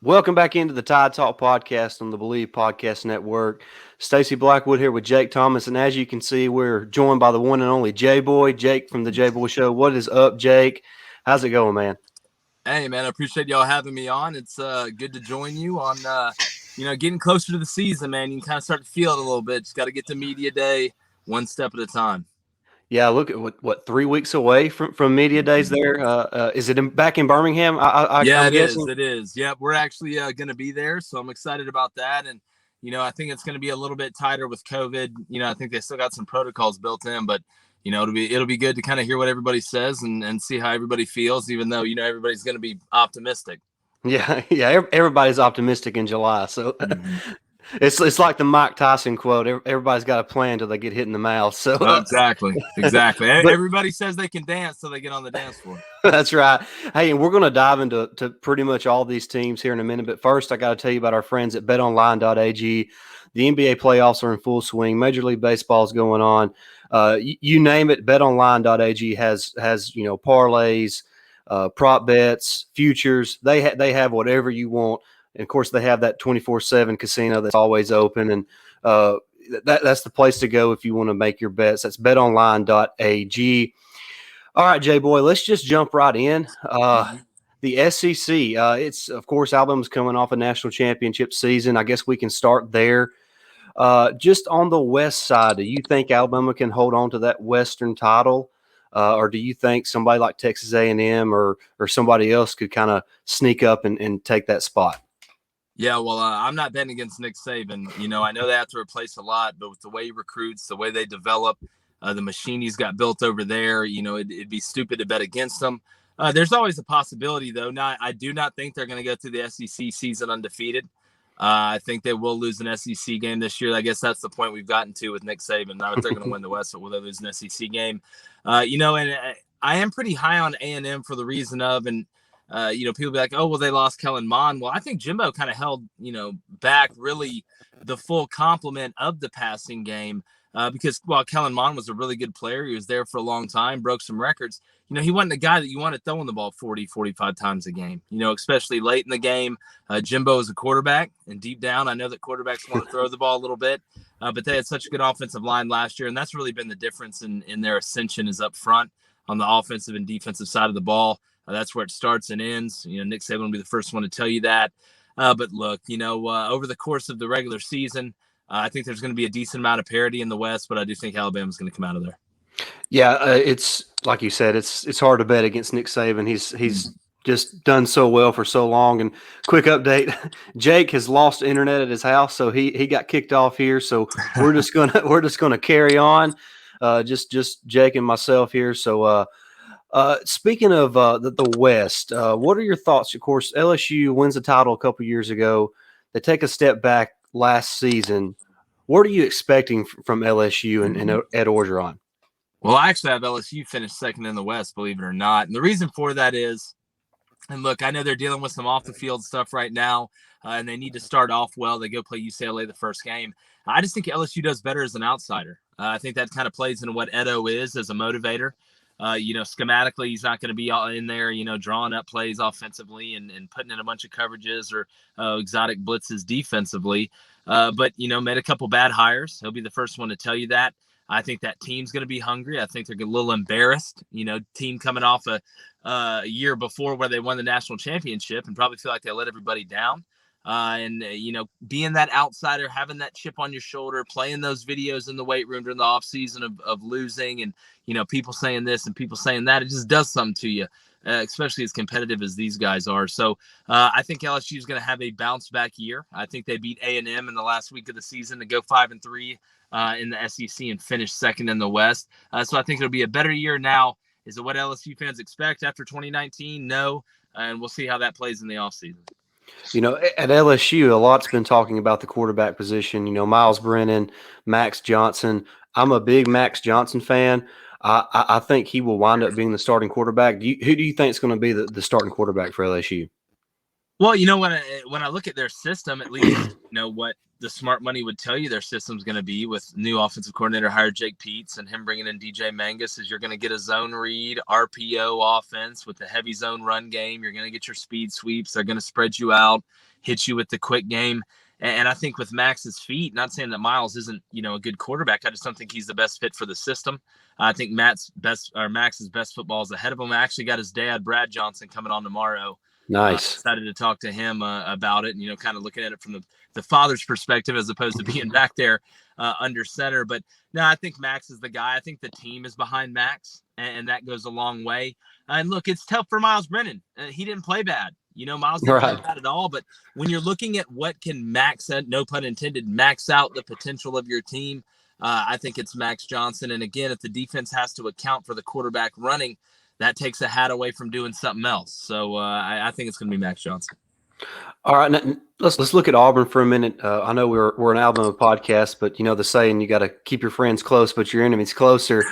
Welcome back into the Tide Talk podcast on the Believe Podcast Network. Stacey Blackwood here with Jake Thomas, and as you can see, we're joined by the one and only Jboy, Jake from the Jboy Show. What is up, Jake? How's it going, man? Hey, man, I appreciate y'all having me on. It's good to join you on, getting closer to the season, man. You can kind of start to feel it a little bit. Just got to get to media day one step at a time. Yeah, look at what 3 weeks away from media days. There is it back in Birmingham? Yeah, I'm it is. guessing. It is. Yep, we're actually going to be there, so I'm excited about that. And I think it's going to be a little bit tighter with COVID. I think they still got some protocols built in, but it'll be good to kind of hear what everybody says and see how everybody feels, even though everybody's going to be optimistic. Yeah, yeah. Everybody's optimistic in July, so Mm-hmm. it's like the Mike Tyson quote: "Everybody's got a plan until they get hit in the mouth." So, Oh, exactly. but Everybody says they can dance till they get on the dance floor. that's right. Hey, and we're going to dive into pretty much all these teams here in a minute. But first, I got to tell you about our friends at BetOnline.ag. The NBA playoffs are in full swing. Major League Baseball is going on. You name it. BetOnline.ag has parlays, prop bets, futures. They have whatever you want. And of course, they have that 24/7 casino that's always open. And that's the place to go if you want to make your bets. That's BetOnline.ag. All right, Jay Boy, let's just jump right in. Mm-hmm. The SEC, it's of course Alabama's coming off a national championship season. I guess we can start there. Just on the West side, do you think Alabama can hold on to that Western title, or do you think somebody like Texas A&M or somebody else could kind of sneak up and take that spot? Yeah, well, I'm not betting against Nick Saban. I know they have to replace a lot, but with the way he recruits, the way they develop, the machine he's got built over there, it'd be stupid to bet against them. There's always a possibility, though. I do not think they're going to go through the SEC season undefeated. I think they will lose an SEC game this year. I guess that's the point we've gotten to with Nick Saban. Not if they're going to win the West, but will they lose an SEC game? And I am pretty high on A&M for the reason of, and people be like, oh, well, they lost Kellen Mond. Well, I think Jimbo kind of held, back really the full complement of the passing game because while Kellen Mond was a really good player, he was there for a long time, broke some records. He wasn't a guy that you want to throwing the ball 40, 45 times a game, especially late in the game. Jimbo is a quarterback, and deep down, I know that quarterbacks want to throw the ball a little bit, but they had such a good offensive line last year, and that's really been the difference in their ascension is up front on the offensive and defensive side of the ball. That's where it starts and ends. Nick Saban will be the first one to tell you that. But look, over the course of the regular season, I think there's going to be a decent amount of parity in the West, but I do think Alabama's going to come out of there. Yeah, it's like you said, it's hard to bet against Nick Saban. He's just done so well for so long. And quick update: Jake has lost internet at his house, so he got kicked off here. So we're just gonna carry on, just Jake and myself here. So speaking of the West, what are your thoughts? Of course, LSU wins the title a couple years ago. They take a step back last season. What are you expecting from LSU and Ed Orgeron? Well, I actually have LSU finished second in the West, believe it or not. And the reason for that is, and look, I know they're dealing with some off the field stuff right now, and they need to start off well. They go play UCLA the first game. I just think LSU does better as an outsider. I think that kind of plays into what Edo is as a motivator. Schematically, he's not going to be all in there, drawing up plays offensively and putting in a bunch of coverages or exotic blitzes defensively. But made a couple bad hires. He'll be the first one to tell you that. I think that team's going to be hungry. I think they're a little embarrassed. Team coming off a year before where they won the national championship and probably feel like they let everybody down. Being that outsider, having that chip on your shoulder, playing those videos in the weight room during the off season of losing and, people saying this and people saying that, it just does something to you, especially as competitive as these guys are. So I think LSU is going to have a bounce back year. I think they beat A&M in the last week of the season to go 5-3 in the SEC and finish second in the West. So I think it'll be a better year now. Is it what LSU fans expect after 2019? No. And we'll see how that plays in the offseason. At LSU, a lot's been talking about the quarterback position. Miles Brennan, Max Johnson. I'm a big Max Johnson fan. I think he will wind up being the starting quarterback. Who do you think is going to be the starting quarterback for LSU? Well, when I look at their system, at least what the smart money would tell you their system's going to be with new offensive coordinator hired Jake Peets and him bringing in DJ Mangus is you're going to get a zone read RPO offense with a heavy zone run game. You're going to get your speed sweeps. They're going to spread you out. hit you with the quick game. And I think with Max's feet, not saying that Miles isn't, a good quarterback. I just don't think he's the best fit for the system. I think Max's best football is ahead of him. I actually got his dad, Brad Johnson, coming on tomorrow. Nice. Decided to talk to him about it, and kind of looking at it from the father's perspective as opposed to being back there under center. But no, I think Max is the guy. I think the team is behind Max, and that goes a long way. And look, it's tough for Miles Brennan. He didn't play bad. Miles didn't play bad at all. But when you're looking at what can max, no pun intended, max out the potential of your team, I think it's Max Johnson. And again, if the defense has to account for the quarterback running, that takes a hat away from doing something else. So I think it's going to be Max Johnson. All right, now, let's look at Auburn for a minute. I know we're an Alabama podcast, but the saying, you got to keep your friends close, but your enemies closer.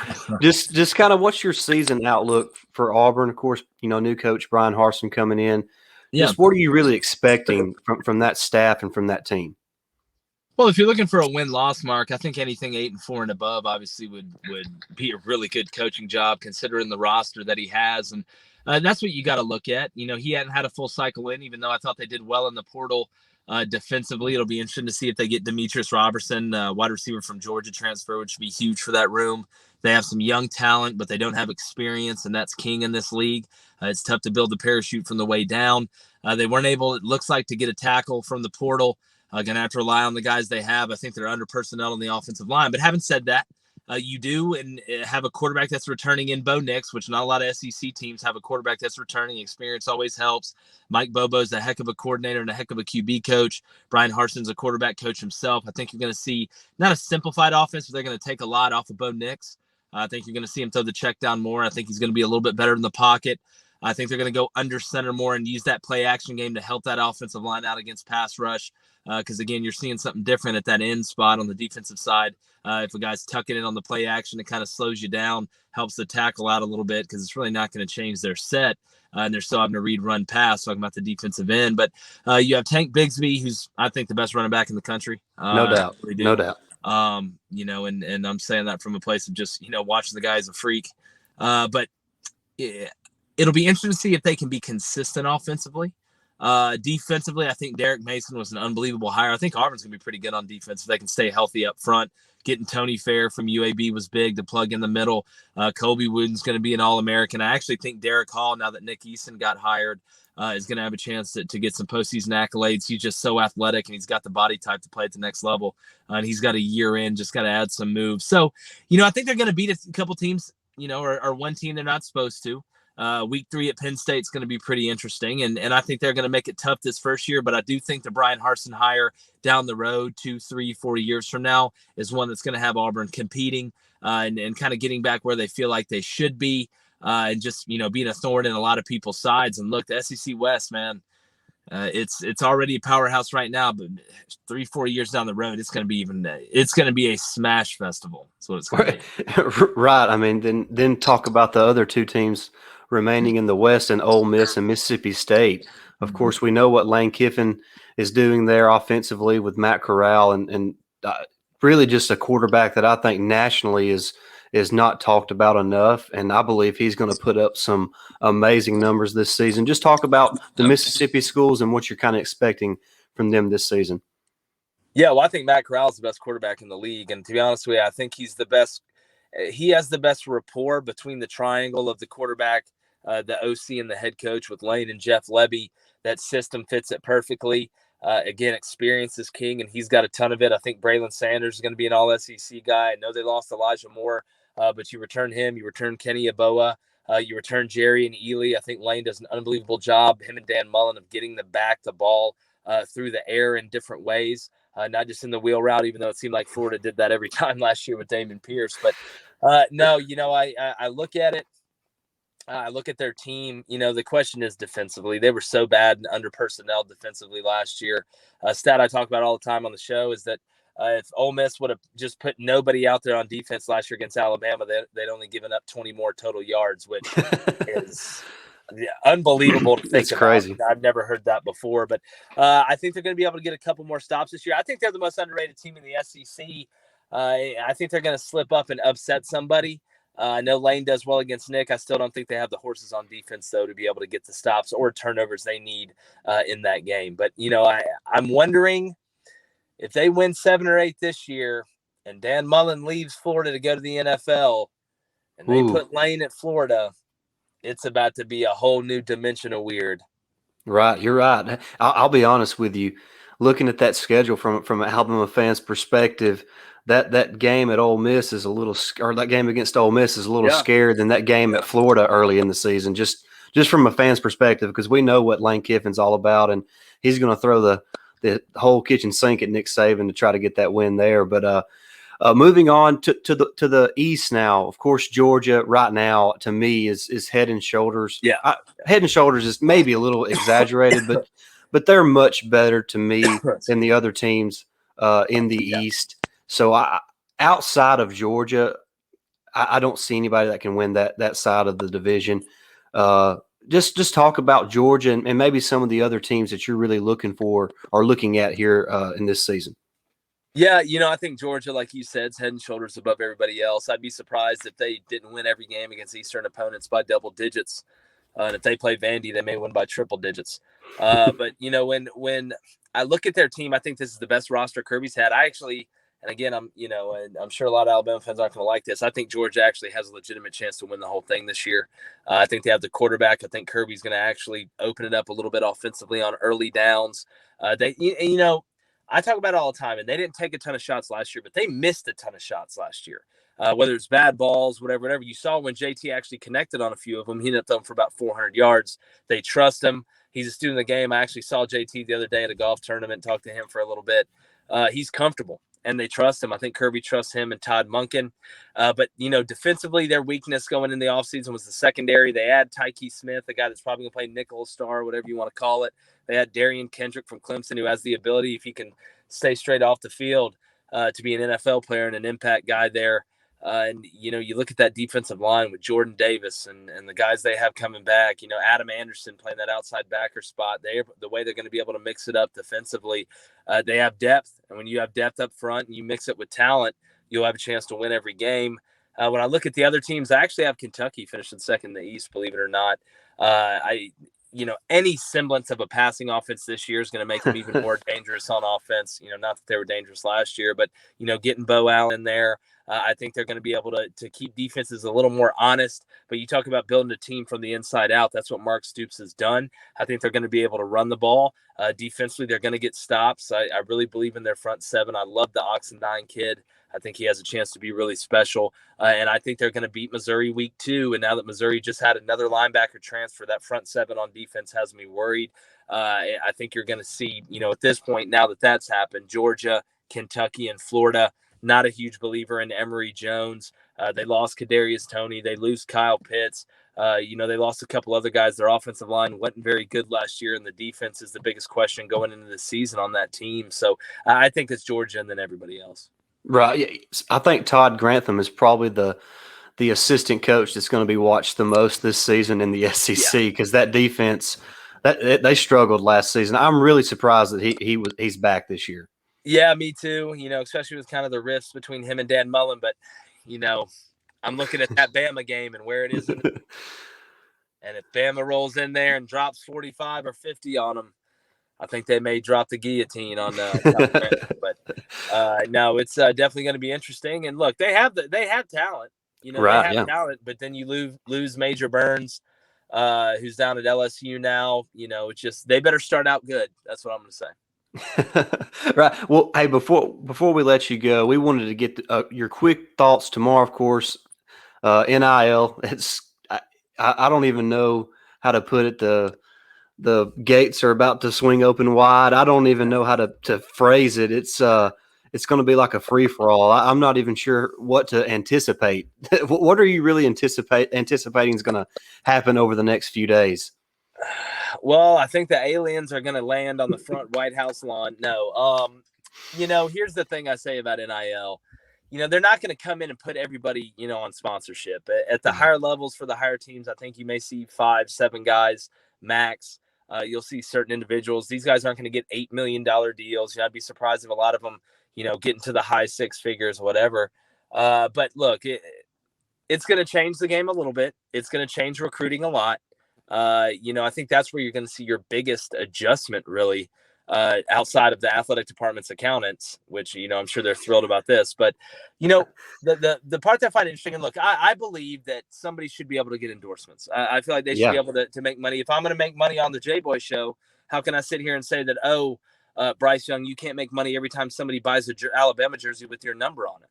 just kind of what's your season outlook for Auburn? Of course, new coach Brian Harsin coming in. Yeah. Just what are you really expecting from that staff and from that team? Well, if you're looking for a win-loss mark, I think anything 8-4 and above obviously would be a really good coaching job considering the roster that he has. And that's what you got to look at. He hadn't had a full cycle in, even though I thought they did well in the portal defensively. It'll be interesting to see if they get Demetrius Robertson, wide receiver from Georgia transfer, which would be huge for that room. They have some young talent, but they don't have experience, and that's king in this league. It's tough to build the parachute from the way down. They weren't able, it looks like, to get a tackle from the portal. Going to have to rely on the guys they have. I think they're under personnel on the offensive line. But having said that, you do and have a quarterback that's returning in Bo Nix, which not a lot of SEC teams have a quarterback that's returning. Experience always helps. Mike Bobo's a heck of a coordinator and a heck of a QB coach. Brian Harsin's a quarterback coach himself. I think you're going to see not a simplified offense, but they're going to take a lot off of Bo Nix. I think you're going to see him throw the check down more. I think he's going to be a little bit better in the pocket. I think they're going to go under center more and use that play action game to help that offensive line out against pass rush. Because, again, you're seeing something different at that end spot on the defensive side. If a guy's tucking in on the play action, it kind of slows you down, helps the tackle out a little bit because it's really not going to change their set. And they're still having to read, run, pass, talking about the defensive end. But you have Tank Bigsby, who's, I think, the best running back in the country. No doubt. Really no doubt. And I'm saying that from a place of just, watching the guy as a freak. But it'll be interesting to see if they can be consistent offensively. Defensively, I think Derek Mason was an unbelievable hire. I think Auburn's going to be pretty good on defense if they can stay healthy up front. Getting Tony Fair from UAB was big to plug in the middle. Kobe Wooden's going to be an All-American. I actually think Derek Hall, now that Nick Eason got hired, is going to have a chance to get some postseason accolades. He's just so athletic, and he's got the body type to play at the next level. And he's got a year in, just got to add some moves. So, I think they're going to beat a couple teams, or one team they're not supposed to. Week 3 at Penn State is going to be pretty interesting. And I think they're going to make it tough this first year. But I do think the Brian Harsin hire down the road 2, 3, 4 years from now is one that's going to have Auburn competing and kind of getting back where they feel like they should be and just, being a thorn in a lot of people's sides. And look, the SEC West, man, it's already a powerhouse right now. But 3, 4 years down the road, it's going to be a smash festival. That's what it's going to be. Right. I mean, then talk about the other two teams remaining in the West and Ole Miss and Mississippi State. Of course, we know what Lane Kiffin is doing there offensively with Matt Corral and really just a quarterback that I think nationally is not talked about enough. And I believe he's going to put up some amazing numbers this season. Just talk about the Mississippi schools and what you're kind of expecting from them this season. Yeah, well, I think Matt Corral is the best quarterback in the league. And to be honest with you, I think he's the best. He has the best rapport between the triangle of the quarterback, the OC, and the head coach with Lane and Jeff Lebby. That system fits it perfectly. Again, experience is king, and he's got a ton of it. I think Braylon Sanders is going to be an all-SEC guy. I know they lost Elijah Moore, but you return him. You return Kenny Aboa. You return Jerry and Ely. I think Lane does an unbelievable job, him and Dan Mullen, of getting them back the ball through the air in different ways, not just in the wheel route, even though it seemed like Florida did that every time last year with Damon Pierce. But no, I look at it. I look at their team. The question is defensively. They were so bad and under personnel defensively last year. A stat I talk about all the time on the show is that if Ole Miss would have just put nobody out there on defense last year against Alabama, they'd only given up 20 more total yards, which is unbelievable to think It's about. crazy. I've never heard that before. But I think they're going to be able to get a couple more stops this year. I think they're the most underrated team in the SEC. I think they're going to slip up and upset somebody. I know Lane does well against Nick. I still don't think they have the horses on defense, though, to be able to get the stops or turnovers they need in that game. But, I'm wondering if they win 7 or 8 this year and Dan Mullen leaves Florida to go to the NFL and they put Lane at Florida, it's about to be a whole new dimension of weird. Right, you're right. I'll be honest with you. Looking at that schedule from an Alabama fan's perspective, that game at Ole Miss is a little, or that game against Ole Miss is a little scarier than that game at Florida early in the season. Just from a fan's perspective, because we know what Lane Kiffin's all about, and he's going to throw the whole kitchen sink at Nick Saban to try to get that win there. But moving on to the East now, of course, Georgia right now to me is head and shoulders. Head and shoulders is maybe a little exaggerated, but they're much better to me than the other teams in the East. So outside of Georgia, I don't see anybody that can win that side of the division. Just talk about Georgia and maybe some of the other teams that you're really looking for or looking at here in this season. Yeah, I think Georgia, like you said, is head and shoulders above everybody else. I'd be surprised if they didn't win every game against Eastern opponents by double digits. And if they play Vandy, they may win by triple digits. But, when I look at their team, I think this is the best roster Kirby's had. And again, I'm sure a lot of Alabama fans aren't going to like this. I think Georgia actually has a legitimate chance to win the whole thing this year. I think they have the quarterback. I think Kirby's going to actually open it up a little bit offensively on early downs. I talk about it all the time, and they didn't take a ton of shots last year, but they missed a ton of shots last year. Whether it's bad balls, whatever. You saw when JT actually connected on a few of them, he ended up throwing for about 400 yards. They trust him. He's a student of the game. I actually saw JT the other day at a golf tournament, talked to him for a little bit. He's comfortable, and they trust him. I think Kirby trusts him and Todd Monken. But, defensively, their weakness going in the offseason was the secondary. They add Tyke Smith, a guy that's probably going to play nickel star, whatever you want to call it. They had Darian Kendrick from Clemson, who has the ability, if he can stay straight off the field, to be an NFL player and an impact guy there. And you look at that defensive line with Jordan Davis and the guys they have coming back, Adam Anderson playing that outside backer spot. The way they're going to be able to mix it up defensively, they have depth. And when you have depth up front and you mix it with talent, you'll have a chance to win every game. When I look at the other teams, I actually have Kentucky finishing second in the East, believe it or not. Any semblance of a passing offense this year is going to make them even more dangerous on offense. Not that they were dangerous last year, but, getting Bo Allen there, I think they're going to be able to keep defenses a little more honest. But you talk about building a team from the inside out. That's what Mark Stoops has done. I think they're going to be able to run the ball. Defensively, they're going to get stops. I really believe in their front seven. I love the Oxendine kid. I think he has a chance to be really special. And I think they're going to beat Missouri week 2. And now that Missouri just had another linebacker transfer, that front seven on defense has me worried. I think you're going to see, at this point, now that that's happened, Georgia, Kentucky, and Florida. Not a huge believer in Emory Jones. They lost Kadarius Toney. They lose Kyle Pitts. They lost a couple other guys. Their offensive line wasn't very good last year, and the defense is the biggest question going into the season on that team. So I think it's Georgia and then everybody else. Right. I think Todd Grantham is probably the assistant coach that's going to be watched the most this season in the SEC because that defense they struggled last season. I'm really surprised that he's back this year. Yeah, me too. Especially with kind of the rifts between him and Dan Mullen. But, I'm looking at that Bama game and where it is. And if Bama rolls in there and drops 45 or 50 on them, I think they may drop the guillotine on but no, it's definitely going to be interesting. And look, they have talent. They have talent. But then you lose Major Burns, who's down at LSU now. It's just they better start out good. That's what I'm going to say. Right. Well, hey, before we let you go, we wanted to get your quick thoughts tomorrow. Of course, NIL. I don't even know how to put it. The gates are about to swing open wide. I don't even know how to phrase it. It's going to be like a free for all. I'm not even sure what to anticipate. What are you really anticipating is going to happen over the next few days? Well, I think the aliens are going to land on the front White House lawn. No, here's the thing I say about NIL. They're not going to come in and put everybody, on sponsorship. At the higher levels for the higher teams, I think you may see 5-7 guys max. You'll see certain individuals. These guys aren't going to get $8 million deals. I'd be surprised if a lot of them, get into the high 6 figures, whatever. But look, it's going to change the game a little bit. It's going to change recruiting a lot. I think that's where you're going to see your biggest adjustment, really, outside of the athletic department's accountants, which, I'm sure they're thrilled about this. But, the part that I find interesting, and look, I believe that somebody should be able to get endorsements. I feel like they should be able to make money. If I'm going to make money on the Jboy Show, how can I sit here and say that, Bryce Young, you can't make money every time somebody buys a Alabama jersey with your number on it?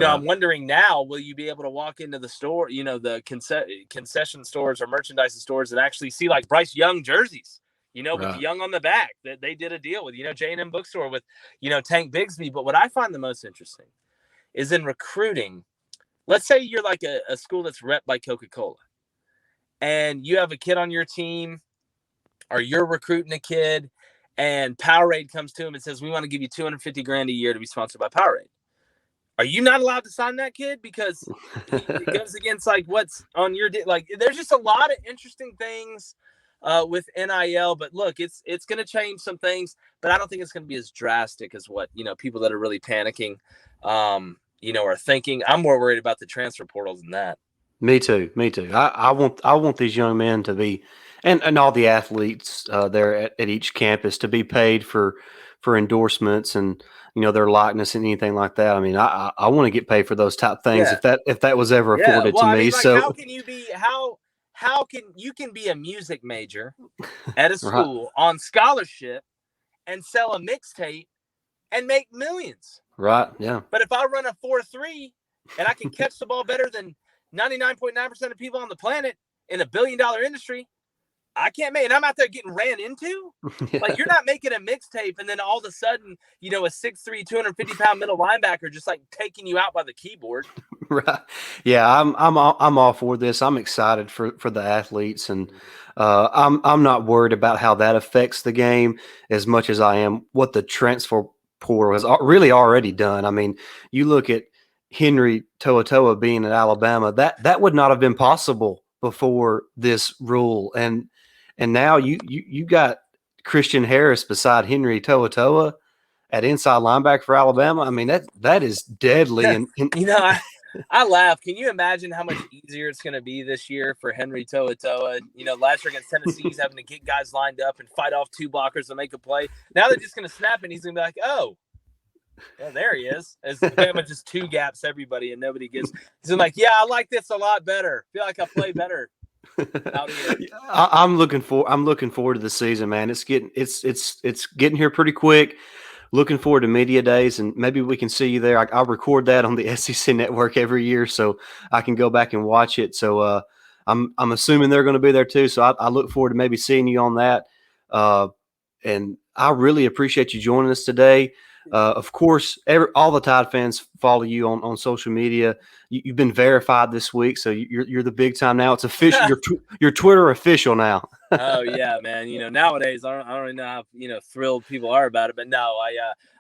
I'm wondering now, will you be able to walk into the store, the concession stores or merchandise stores and actually see like Bryce Young jerseys, with Young on the back that they did a deal with, J&M Bookstore with, Tank Bigsby. But what I find the most interesting is in recruiting. Let's say you're like a school that's rep by Coca-Cola and you have a kid on your team or you're recruiting a kid and Powerade comes to him and says, we want to give you $250,000 a year to be sponsored by Powerade. Are you not allowed to sign that kid because it goes against like what's on your like? There's just a lot of interesting things with NIL. But look, it's going to change some things, but I don't think it's going to be as drastic as what people that are really panicking, are thinking. I'm more worried about the transfer portal than that. Me too. I want these young men to be, and all the athletes there at each campus to be paid for endorsements and their likeness and anything like that. I mean, I want to get paid for those type things if that was ever afforded to me. Like, so how can you be how can you be a music major at a school on scholarship and sell a mixtape and make millions? Right. Yeah. But if I run a 4.3 and I can catch the ball better than 99.9% of people on the planet in $1 billion industry, I can't make it. I'm out there getting ran into. Yeah. Like, you're not making a mixtape and then all of a sudden, a 6'3", 250-pound middle linebacker just like taking you out by the keyboard. Right. Yeah, I'm all for this. I'm excited for the athletes, and I'm not worried about how that affects the game as much as I am what the transfer portal has really already done. I mean, you look at Henry To'oTo'o being at Alabama, that would not have been possible before this rule, and now you got Christian Harris beside Henry To'oTo'o at inside linebacker for Alabama. I mean, that is deadly. And I laugh. Can you imagine how much easier it's going to be this year for Henry To'oTo'o? Last year against Tennessee, he's having to get guys lined up and fight off two blockers to make a play. Now they're just going to snap and he's going to be like, oh, yeah, there he is. As Bama just two gaps everybody and nobody gets. He's like, yeah, I like this a lot better. Feel like I play better. I'm looking forward to the season, man. It's getting here pretty quick. Looking forward to media days, and maybe we can see you there. I'll record that on the SEC Network every year, so I can go back and watch it. So I'm assuming they're going to be there too. So I look forward to maybe seeing you on that. And I really appreciate you joining us today. Of course, all the Tide fans follow you on social media. You've been verified this week, so you're the big time now. It's official. You're Twitter official now. Oh yeah, man. Nowadays I don't really know how thrilled people are about it, but no,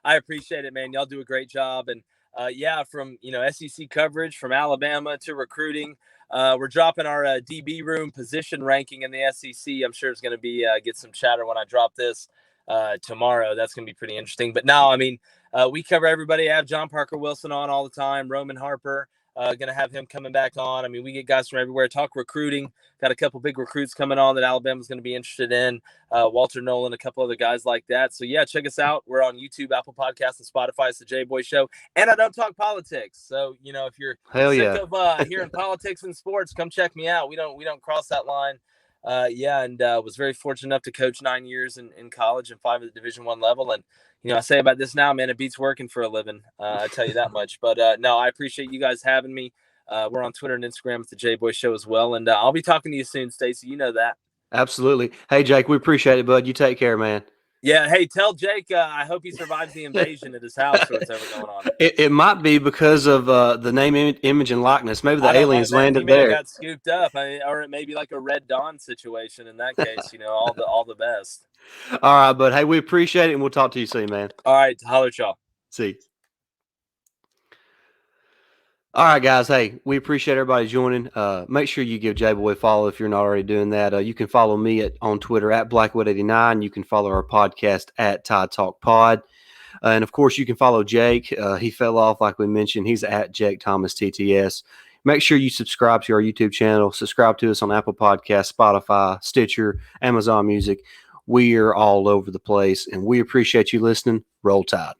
I appreciate it, man. Y'all do a great job, and from SEC coverage from Alabama to recruiting. We're dropping our DB room position ranking in the SEC. I'm sure it's going to be get some chatter when I drop this tomorrow. That's going to be pretty interesting. But no, I mean, we cover everybody. I have John Parker Wilson on all the time. Roman Harper, going to have him coming back on. I mean, we get guys from everywhere. Talk recruiting. Got a couple big recruits coming on that Alabama's going to be interested in. Walter Nolan, a couple other guys like that. So yeah, check us out. We're on YouTube, Apple Podcasts, and Spotify. It's the Jboy Show. And I don't talk politics. So, if you're sick of hearing politics and sports, come check me out. We don't cross that line. And was very fortunate enough to coach 9 years in college and 5 at the Division I level. And, I say about this now, man, it beats working for a living. I tell you that much. But no, I appreciate you guys having me. We're on Twitter and Instagram at the Jboy Show as well. And I'll be talking to you soon, Stacey. You know that. Absolutely. Hey, Jake, we appreciate it, bud. You take care, man. Yeah. Hey, tell Jake I hope he survives the invasion at his house or what's ever going on. It might be because of the name, image, and likeness. Maybe the aliens landed there. Got scooped up, or it may be like a Red Dawn situation in that case. All the best. All right, bud. Hey, we appreciate it, and we'll talk to you soon, man. All right. Holler at y'all. See. All right, guys. Hey, we appreciate everybody joining. Make sure you give Jboy a follow if you're not already doing that. You can follow me on Twitter at Blackwood89. You can follow our podcast at Tide Talk Pod. And, of course, you can follow Jake. He fell off, like we mentioned. He's at Jake Thomas TTS. Make sure you subscribe to our YouTube channel. Subscribe to us on Apple Podcasts, Spotify, Stitcher, Amazon Music. We are all over the place, and we appreciate you listening. Roll Tide.